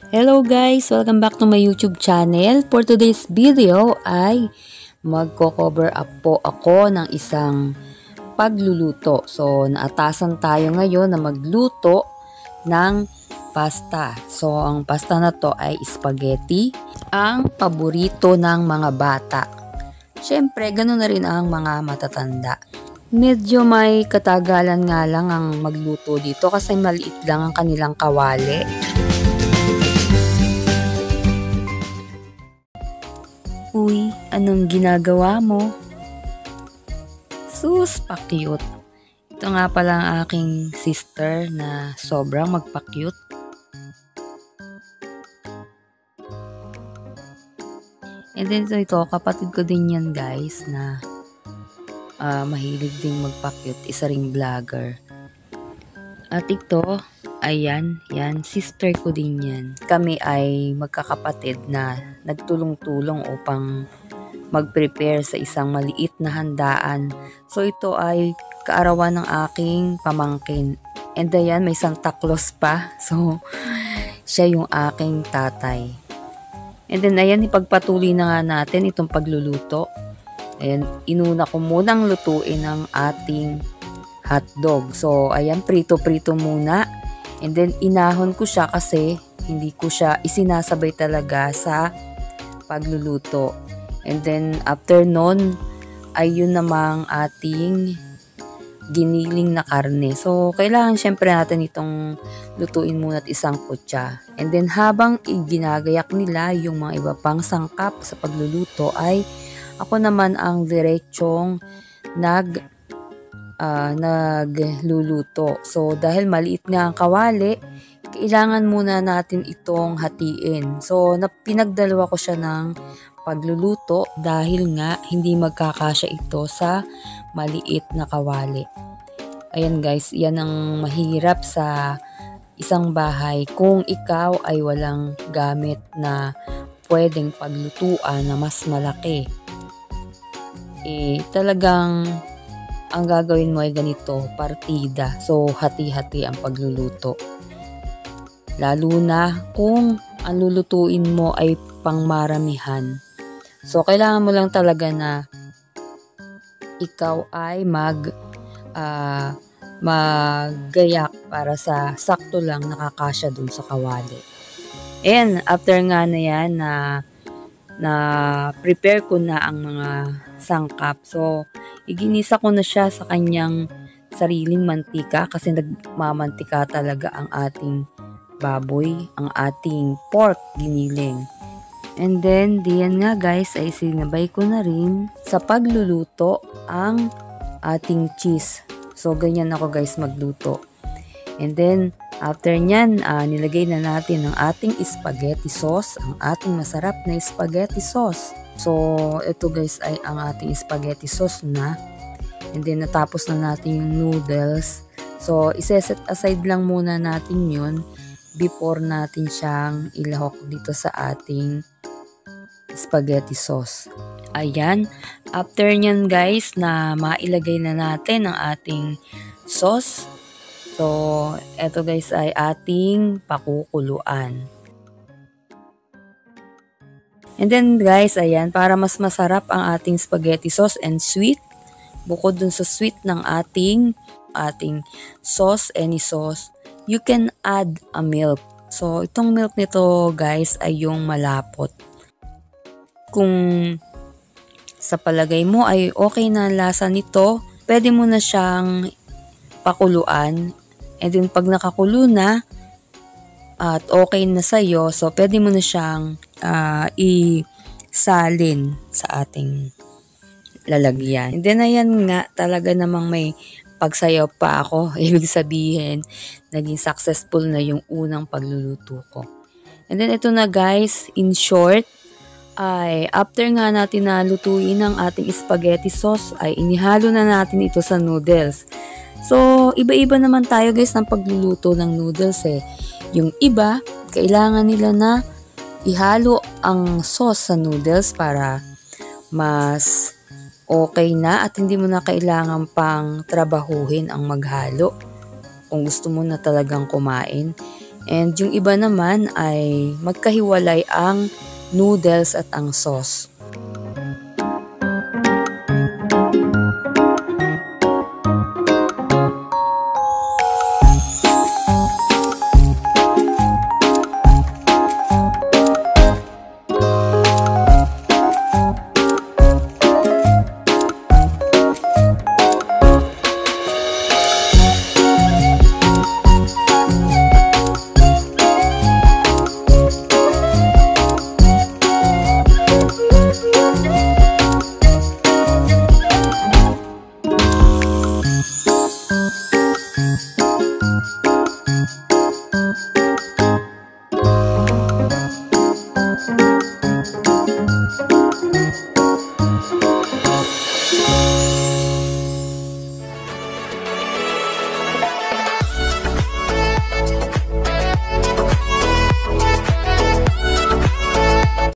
Hello guys! Welcome back to my YouTube channel. For today's video ay magko-cover up po ako ng isang pagluluto. So, naatasan tayo ngayon na magluto ng pasta. So, ang pasta na to ay spaghetti, ang paborito ng mga bata. Siyempre, ganoon na rin ang mga matatanda. Medyo may katagalan nga lang ang magluto dito kasi maliit lang ang kanilang kawali. Uy, anong ginagawa mo? Sus, pa-cute. Ito nga pala ang aking sister na sobrang magpa-cute. And then ito, kapatid ko din yan guys na mahilig ding magpa-cute. Isa ring vlogger. At ito, ayan, yan, sister ko din yan. Kami ay magkakapatid na nagtulong-tulong upang mag-prepare sa isang maliit na handaan. So ito ay kaarawan ng aking pamangkin. And ayan, may Santa Claus pa. So, siya yung aking tatay. And then ayan, ipagpatuloy na nga natin itong pagluluto. Ayan, inuna ko munang lutuin ang ating hotdog. So, ayan, prito-prito muna. And then, inahon ko siya kasi hindi ko siya isinasabay talaga sa pagluluto. And then, after nun, ay yun namang ating giniling na karne. So, kailangan syempre natin itong lutuin muna at isang kutsa. And then, habang ginagayak nila yung mga iba pang sangkap sa pagluluto ay ako naman ang diretsong nagluluto. So, dahil maliit nga ang kawali, kailangan muna natin itong hatiin. So, pinagdalawa ko siya ng pagluluto dahil nga hindi magkakasya ito sa maliit na kawali. Ayan guys, yan ang mahirap sa isang bahay kung ikaw ay walang gamit na pwedeng paglutuan na mas malaki. Talagang ang gagawin mo ay ganito, partida. So, hati-hati ang pagluluto. Lalo na kung ang lulutuin mo ay pangmaramihan. So, kailangan mo lang talaga na ikaw ay maggayak para sa sakto lang nakakasya dun sa kawali. And after nga na yan na prepare ko na ang mga sangkap. So, iginisa ko na siya sa kanyang sariling mantika kasi nagmamantika talaga ang ating baboy, ang ating pork giniling. And then, diyan nga guys ay sinabay ko na rin sa pagluluto ang ating cheese. So, ganyan ako guys magluto. And then, after nyan, nilagay na natin ang ating spaghetti sauce, ang ating masarap na spaghetti sauce. So, ito guys ay ang ating spaghetti sauce na. And then, natapos na natin yung noodles. So, iseset aside lang muna natin yun before natin siyang ilahok dito sa ating spaghetti sauce. Ayan. After nyan guys na mailagay na natin ang ating sauce. So, eto guys ay ating pakukuluan. And then guys, ayan, para mas masarap ang ating spaghetti sauce and sweet, bukod dun sa sweet ng ating sauce, any sauce, you can add a milk. So, itong milk nito guys ay yung malapot. Kung sa palagay mo ay okay na lasa nito, pwede mo na siyang pakuluan. And then pag nakakulo na at okay na sa'yo, so pwede mo na siyang isalin sa ating lalagyan. And then ayan nga, talaga namang may pagsayaw pa ako. Ibig sabihin, naging successful na yung unang pagluluto ko. And then ito na guys, in short, ay after nga natin na lutuin ang ating spaghetti sauce, ay inihalo na natin ito sa noodles. So, iba-iba naman tayo guys ng pagluluto ng noodles eh. Yung iba, kailangan nila na ihalo ang sauce sa noodles para mas okay na at hindi mo na kailangan pang trabahuhin ang maghalo kung gusto mo na talagang kumain. And yung iba naman ay magkahiwalay ang noodles at ang sauce.